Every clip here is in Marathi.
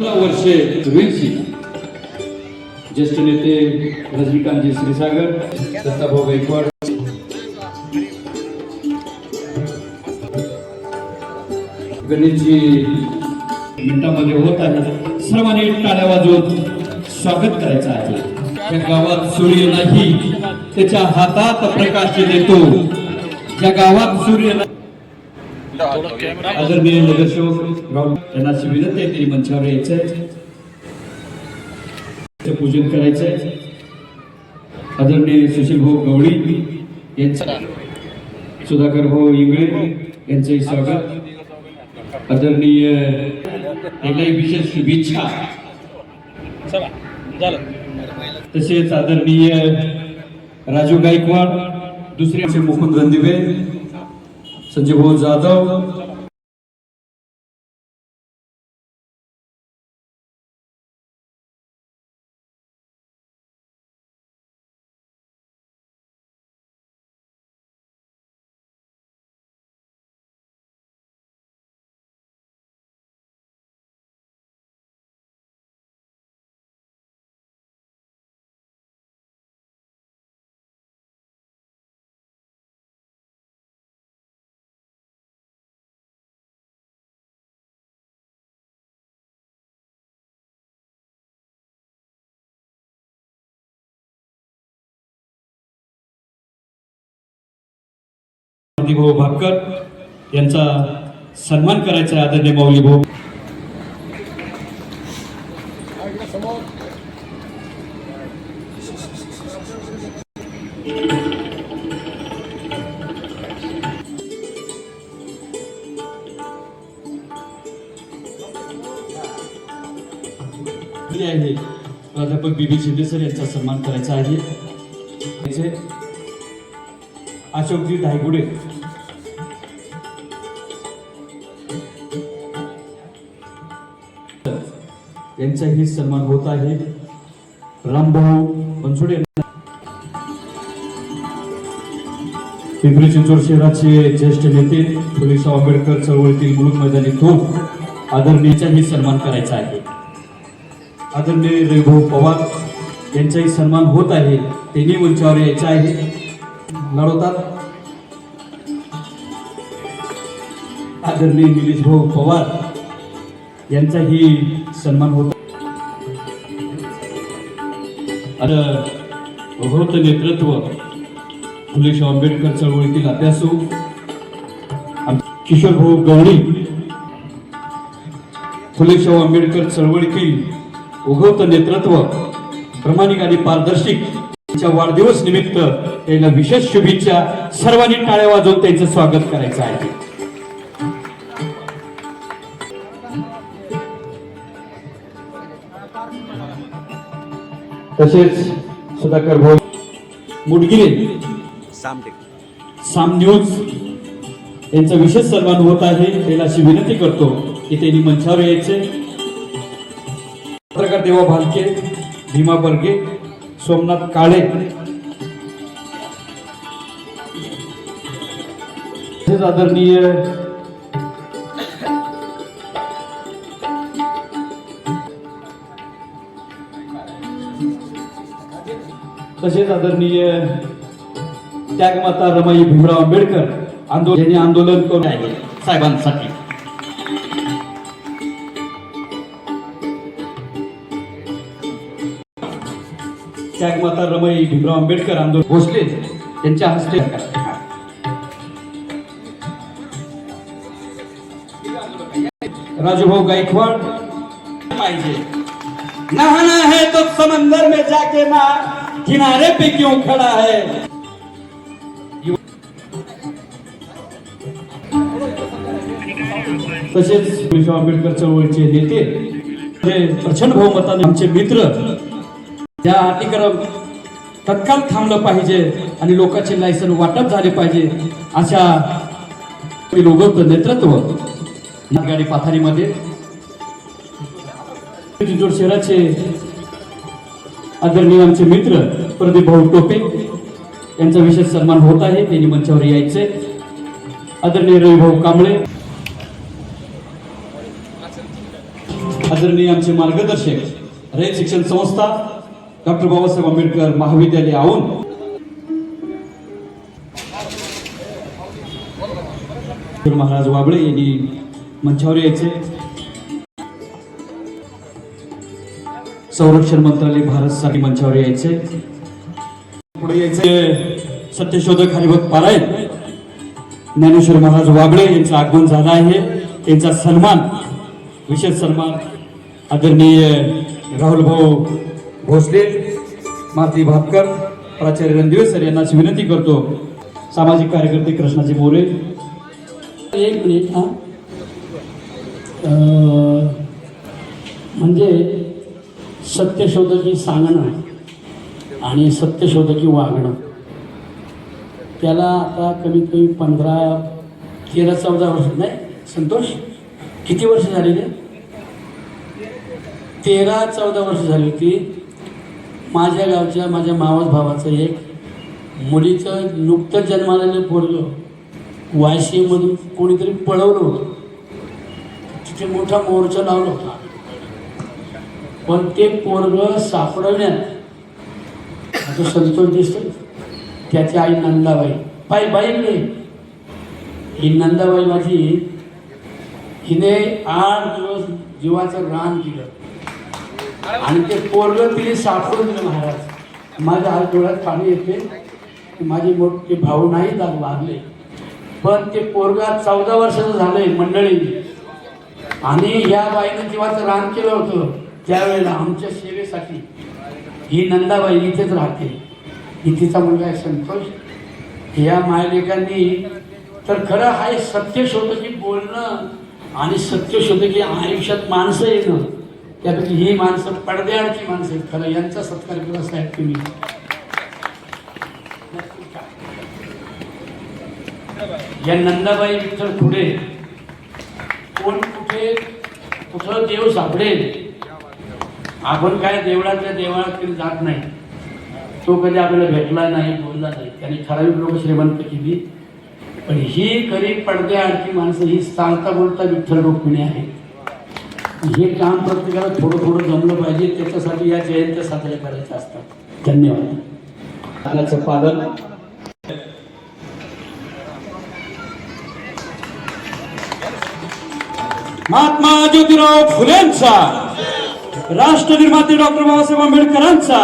वर्षे वीरशी ज्येष्ठ नेते रजनीकांतजी श्रीसागर, दत्ताभाऊ गायकवाड, गणेशजी मिनिटांमध्ये होत आहे. सर्वांनी टाळ्या वाजवून स्वागत करायचं आहे. त्या गावात सूर्य नाही त्याच्या हातात प्रकाश देतो. त्या गावात सूर्य नाही. आदरणीय नगरसेवक राहुल यांना विनंती आहे, तरी मंचावर यायचंय, पूजन करायचंय. आदरणीय सुशील भाऊ गवळी यांचं, सुधाकर भाऊ इंगळे यांचंही स्वागत. आदरणीय यालाही विशेष शुभेच्छा. तसेच आदरणीय राजू गायकवाड, दुसरे मुकुंद रणदिवे, संजय भाऊ जाधव, भाऊ भाकर यांचा सन्मान करायचा आहे. आदरणीय माऊली भाऊ आहे. प्राध्यापक बीबी शिंदे सर यांचा सन्मान करायचा आहे. अशोकजी धायगुडे, यांचाही सन्मान होत आहे. रामभाऊ बनसोडे, पिंपरी चिंचवड शहराचे ज्येष्ठ नेते, फुलेशाह आंबेडकर चळवळीतील मुलुक मैदानी तोफ, आदरणीयांचाही सन्मान करायचा आहे. आदरणीय रविभाऊ पवार यांचाही सन्मान होत आहे. त्यांनी मंचावर यायचे आहे. लढवतात आदरणीय निलेश भाऊ पवार यांचाही सन्मान होत. होत नेतृत्व फुलेशाह आंबेडकर चळवळीतील अभ्यासू किशोर भाऊ गवळी, फुलेशाह आंबेडकर चळवळीतील उगवत नेतृत्व प्रामाणिक आणि पारदर्शक वाढदिवस निमित्त त्यांना विशेष शुभेच्छा. सर्वांनी टाळ्या वाजवून त्यांचं स्वागत करायचं आहे. तसेच सुधाकर भाऊ मुडगिरे, साम न्यूज यांचा विशेष सन्मान होत आहे. त्याला अशी विनंती करतो की त्यांनी मंचावर यायचे. पत्रकार देवा भालके, भीमा बर्गे, सोमनाथ काळे, आदरणीय तसेच आदरणीय त्यागमाता रमाई भीमराव आंबेडकर यांनी आंदोलन करून आहे साहेबांसाठी. त्यागमाता रमाई भीमराव आंबेडकर आंदोलन भोसले यांच्या हस्ते राजूभाऊ गायकवाड पाहिजे. नहाना है तो समंदर में जाके ना, किनारे पे क्यों खड़ा है. तसेच फुलेशाह आंबेडकर चळवळीचे नेते प्रचंड बहुमताने आमचे मित्र, त्या अतिक्रम तत्काळ थांबलं पाहिजे आणि लोकांचे लायसन वाटप झाले पाहिजे अशा लोक नेतृत्व गाडी पाथारीमध्ये चिंचवड शहराचे आदरणीय आमचे मित्र प्रदीप भाऊ टोपे यांचा विशेष सन्मान होत आहे. त्यांनी मंचावर यायचे. आदरणीय रविभाऊ कांबळे, आदरणीय आमचे मार्गदर्शक रयत शिक्षण संस्था डॉक्टर बाबासाहेब आंबेडकर महाविद्यालय औंध महाराज वाबळे यांनी मंचावर यायचे. संरक्षण मंत्रालय भारत साठी मंचावर यायचे. पुढे यायचे सत्यशोधक हरिभक्त पारायण ज्ञानेश्वर महाराज वाबळे यांचं आगमन झालं आहे. त्यांचा सन्मान विशेष सन्मान आदरणीय राहुल भाऊ भोसले मारुती भापकर प्राचार्य रणदिवे सर यांना विनंती करतो. सामाजिक कार्यकर्ते कृष्णाजी मोरे. एक मिनिट. हा म्हणजे सत्यशोधकी सांगणं आणि सत्यशोधकी वागणं त्याला आता कमीत कमी 13-14 वर्ष नाही. संतोष किती वर्ष झालेले? 13-14 वर्ष झाली होती. माझ्या गावच्या माझ्या मावस भावाचं एक मुलीचं नुकतं जन्मालेलं पोरगं वायसीमधून कोणीतरी पळवलं होतं. तिथे मोठा मोर्चा लावला होता. पण ते पोरगं सापडवण्यात आता संतोष दिसतो. त्याची आई नंदाबाई बाईकडे ही नंदाबाई माझी हिने 8 दिवस जीवाचं रान केलं आणि ते पोरगं तिने सापडून दिलं. महाराज माझ्या हात डोळ्यात पाणी येते. माझे मोठे भाऊ नाही वागले पण ते पोरगा 14 वर्षाचं झालंय मंडळी. आणि या बाईनं जीवाचं रान केलं होतं त्यावेळेला आमच्या सेवेसाठी. ही नंदाबाई इथेच राहते. ही तिचा मुलगा आहे संतोष. या मायलेकांनी तर खरं हा सत्यशोधकी बोलणं आणि सत्यशोधकी आयुष्यात माणसं येणं त्यापैकी ही माणसं पडद्याआडची माणसं आहेत. खरं यांचा सत्कार केला साहेब तुम्ही. या नंदाबाई विठ्ठल पुढे कोण कुठे कुठं देव सापडेल. आपण काय देवळातल्या देवळात कधी जात नाही. तो कधी आपल्याला भेटला नाही बोलला नाही. त्याने ठराविक लोक श्रीमंत केली. पण ही खरी पडद्याआडची माणसं ही चालता बोलता विठ्ठल रुक्मिणी आहे. हे काम प्रत्येकाला थोडं थोडं जमलं पाहिजे. त्याच्यासाठी या जयंत्या साजऱ्या करायच्या असतात. धन्यवाद. पालन महात्मा ज्योतिराव फुलेंचा, राष्ट्रनिर्माते डॉक्टर बाबासाहेब आंबेडकरांचा,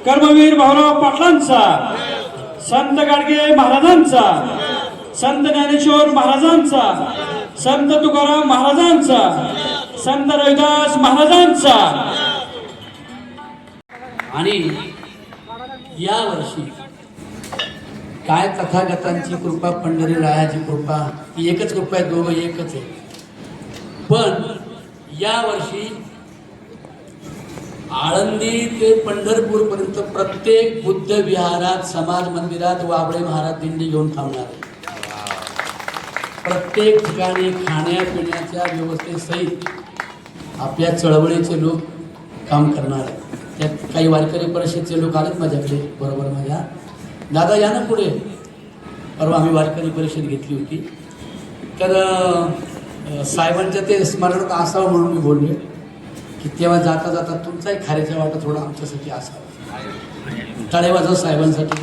कर्मवीर भाऊराव पाटलांचा, संत गाडगे महाराजांचा, संत ज्ञानेश्वर महाराजांचा, संत तुकाराम महाराजांचा, संत रविदास महाराजांचा. आणि या वर्षी काय तथागतांची कृपा पंढरी रायाची कृपा ही एकच कृपा आहे. दोघं एकच आहे. पण या वर्षी आळंदी ते पंढरपूर पर्यंत प्रत्येक बुद्ध विहारात समाज मंदिरात वाबळे महाराज दिंडी घेऊन थांबणार आहे. प्रत्येक ठिकाणी खाण्यापिण्याच्या व्यवस्थेसहित आपल्या चळवळीचे लोक काम करणार आहेत. त्यात काही वारकरी परिषदेचे लोक आलेत माझ्याकडे बरोबर. माझ्या दादा या ना पुढे. परवा आम्ही वारकरी परिषद घेतली होती. तर साहेबांच्या ते स्मरणात असावं म्हणून मी बोलले की तेव्हा जाता जाता तुमचाही खाऱ्याच्या वाटा थोडा आमच्यासाठी असावा. टाळेवाजा साहेबांसाठी.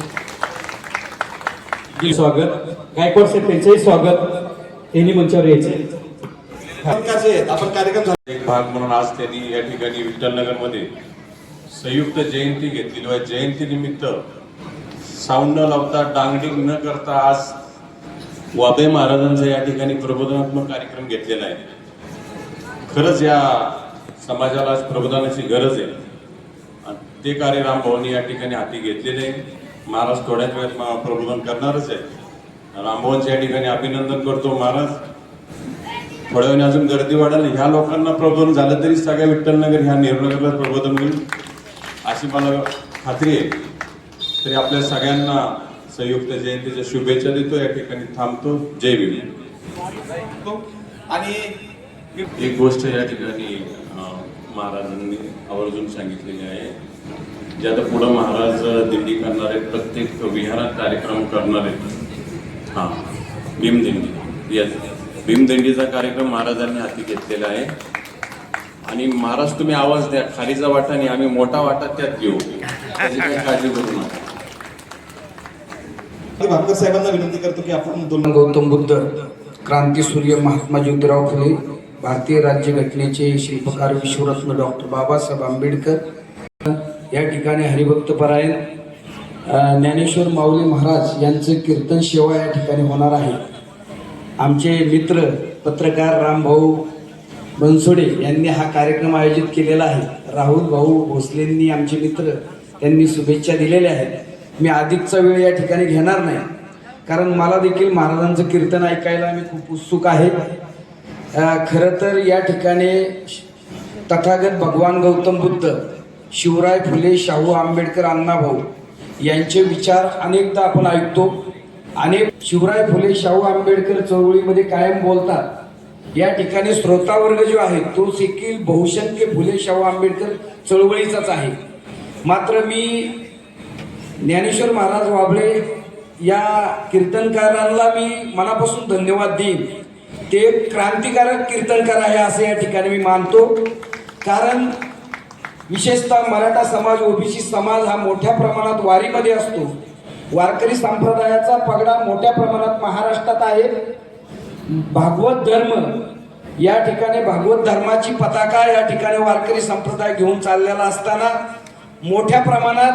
स्वागत. गायकवाड साहेब त्यांचंही स्वागत. त्यांनी मंचावर यायचे. आपण कार्यक्रम एक भाग म्हणून आज त्यांनी या ठिकाणी विठ्ठलनगरमध्ये संयुक्त जयंती घेतलेली आहे. जयंती निमित्त साऊंड न लावता डांगडिंग न करता आज वाबळे महाराजांचा या ठिकाणी प्रबोधनात्मक कार्यक्रम घेतलेला आहे. खरंच या समाजाला आज प्रबोधनाची गरज आहे आणि ते कार्य रामभाऊंनी या ठिकाणी हाती घेतलेले आहे. महाराज थोड्याच वेळात प्रबोधन करणारच आहे. रामभाऊंच्या या ठिकाणी अभिनंदन करतो. महाराज थोड्या वेळाने अजून गर्दी वाढेल. ह्या लोकांना प्रबोधन झालं तरी सगळ्या विठ्ठलनगर ह्या नेहरूनगरला प्रबोधन होईल अशी मला खात्री आहे. तरी आपल्या सगळ्यांना संयुक्त जयंतीच्या शुभेच्छा देतो. या ठिकाणी थांबतो. जय भीम. आणि एक गोष्ट या ठिकाणी महाराजांनी आवर्जून सांगितलेली आहे. जे आता पुढं महाराज दिंडी करणार आहेत, प्रत्येक विहारात कार्यक्रम करणार आहेत. हां, भीमदिंडी. येस, भीमदिंडीचा कार्यक्रम महाराजांनी हाती घेतलेला आहे आणि महाराज तुम्ही आवाज द्या, खालीचा वाटा आणि आम्ही मोठा वाटा त्यात घेऊ, त्याची काही काळजी करू नका. भापकर साहेबांना विनंती करतो की आपण दोन गौतम बुद्ध, क्रांतीसूर्य महात्मा ज्योतिराव फुले, भारतीय राज्यघटनेचे शिल्पकार विश्वरत्न डॉक्टर बाबासाहेब आंबेडकर या ठिकाणी हरिभक्तपरायण ज्ञानेश्वर माऊली महाराज यांचं कीर्तन सेवा या ठिकाणी होणार आहे. आमचे मित्र पत्रकार रामभाऊ बनसोडे यांनी हा कार्यक्रम आयोजित केलेला आहे. राहुल भाऊ भोसलेंनी आमचे मित्र त्यांनी शुभेच्छा दिलेल्या आहेत. मी अधिकचा वेळ या ठिकाणी घेणार नाही, कारण मला देखील महाराजांचं कीर्तन ऐकायला मी खूप उत्सुक आहे. खरं तर या ठिकाणी तथागत भगवान गौतम बुद्ध, शिवराय फुले, शाहू आंबेडकर, अण्णाभाऊ यांचे विचार अनेकदा आपण ऐकतो. अनेक शिवराय फुले, शाहू आंबेडकर चळवळीमध्ये कायम बोलतात. या ठिकाणी श्रोतावर्ग जो आहे तो देखील बहुसंख्य फुले, शाहू आंबेडकर चळवळीचाच आहे. मात्र मी ज्ञानेश्वर महाराज वाबळे या कीर्तनकारांना मी मनापासून धन्यवाद देईन. ते क्रांतिकारक कीर्तनकार आहे असं या ठिकाणी मी मानतो. कारण विशेषतः मराठा समाज, ओबीसी समाज हा मोठ्या प्रमाणात वारीमध्ये असतो. वारकरी संप्रदायाचा पगडा मोठ्या प्रमाणात महाराष्ट्रात आहे. भागवत धर्म या ठिकाणी, भागवत धर्माची पताका या ठिकाणी वारकरी संप्रदाय घेऊन चाललेला असताना मोठ्या प्रमाणात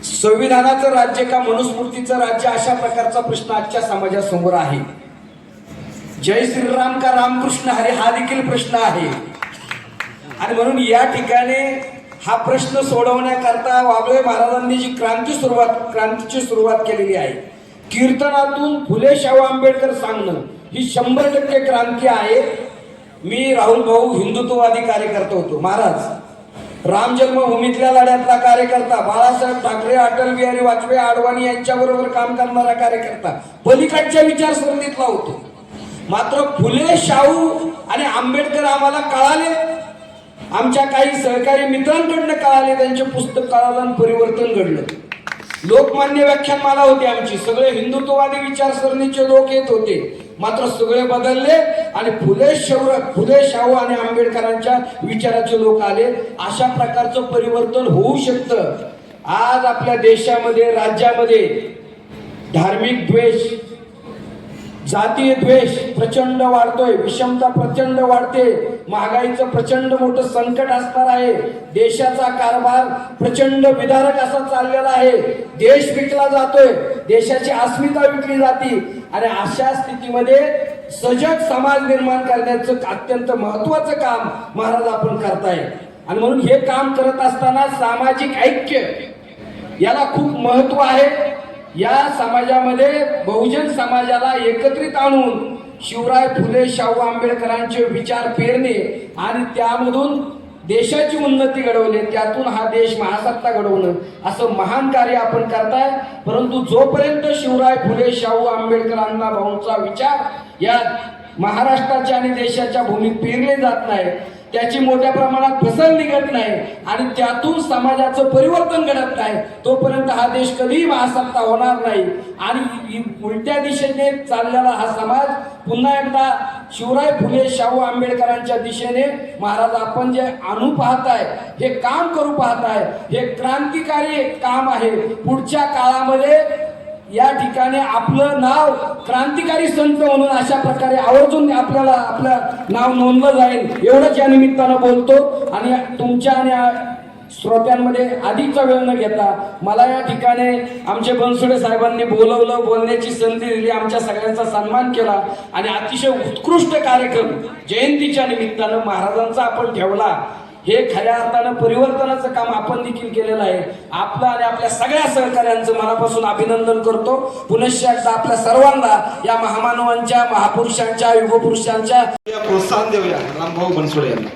संविधानाचं राज्य का मनुस्मृतीचं राज्य अशा प्रकारचा प्रश्न आजच्या समाजासमोर आहे. जय श्रीराम का रामकृष्ण हरी हा देखील प्रश्न आहे. आणि म्हणून या ठिकाणी हा प्रश्न सोडवण्याकरता वाबळे महाराजांनी जी क्रांतीची सुरुवात केलेली आहे, कीर्तनातून फुले शाहू आंबेडकर सांगणं ही 100% क्रांती आहे. मी राहुल भाऊ हिंदुत्ववादी कार्यकर्ता होतो. महाराज राम जन्मभूमीतल्या लढ्यातला कार्यकर्ता, बाळासाहेब ठाकरे, अटल बिहारी वाजपेयी, आडवाणी यांच्याबरोबर काम करणारा कार्यकर्ता, पलीकडच्या विचारसरणीतला होतो. मात्र फुले, शाहू आणि आंबेडकर आम्हाला कळाले, आमच्या काही सहकारी मित्रांकडनं कळाले, त्यांचे पुस्तक कळालं, परिवर्तन घडलं. लोकमान्य व्याख्यानमाला होती आमची, सगळे हिंदुत्ववादी विचारसरणीचे लोक येत होते. मात्र सगळे बदलले आणि फुले शाहू आणि आंबेडकरांच्या विचाराचे लोक आले. अशा प्रकारचं परिवर्तन होऊ शकतं. आज आपल्या देशामध्ये, राज्यामध्ये धार्मिक द्वेष, जातीय द्वेष प्रचंड वाढतोय, विषमता प्रचंड वाढते, महागाईचं प्रचंड मोठं संकट असणार आहे, देशाचा कारभार प्रचंड विदारक असा चाललेला आहे, देश विकला जातोय, देशाची अस्मिता विकली जाते. आणि अशा स्थितीमध्ये सजग समाज निर्माण करण्याचं अत्यंत महत्वाचं काम महाराज आपण करताय. आणि म्हणून हे काम करत असताना सामाजिक ऐक्य याला खूप महत्व आहे. या समाजामध्ये बहुजन समाजाला एकत्रित आणून शिवराय फुले, शाहू आंबेडकरांचे विचार पेरणे आणि त्यामधून देशाची उन्नती घडवणे, त्यातून हा देश महासत्ता घडवणं, असं महान कार्य आपण करताय. परंतु जोपर्यंत शिवराय फुले, शाहू आंबेडकर, अण्णाभाऊंचा विचार या महाराष्ट्राच्या आणि देशाच्या भूमीत पेरले जात नाही, त्याची मोठ्या प्रमाणात फसल निघत नाही आणि त्यातून समाजाचं परिवर्तन घडत नाही, तोपर्यंत हा देश कधीही महासत्ता होणार नाही. आणि उलट्या दिशेने चाललेला हा समाज पुन्हा एकदा शिवराय फुले, शाहू आंबेडकरांच्या दिशेने महाराज आपण जे आणू पाहताय, हे काम करू पाहताय, हे क्रांतिकारी काम आहे. पुढच्या काळामध्ये या ठिकाणी आपलं नाव क्रांतिकारी संत म्हणून अशा प्रकारे आवर्जून आपल्याला आपलं नाव नोंदलं जाईल, एवढंच या निमित्तानं बोलतो. आणि तुमच्या आणि श्रोत्यांमध्ये अधिकचा वेळ न घेता मला या ठिकाणी आमचे बनसोडे साहेबांनी बोलवलं, बोलण्याची संधी दिली, आमच्या सगळ्यांचा सन्मान केला आणि अतिशय उत्कृष्ट कार्यक्रम जयंतीच्या निमित्तानं महाराजांचा आपण ठेवला. हे खऱ्या अर्थानं परिवर्तनाचं काम आपण देखील केलेलं आहे. आपलं आणि आपल्या सगळ्या सहकाऱ्यांचं मनापासून अभिनंदन करतो. पुनश्च एकदा आपल्या सर्वांना या महामानवांच्या, महापुरुषांच्या, युगपुरुषांच्या प्रोत्साहन देऊया रामभाऊ बनसोडे यांना.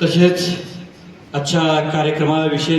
तसेच आजच्या कार्यक्रमाविषयी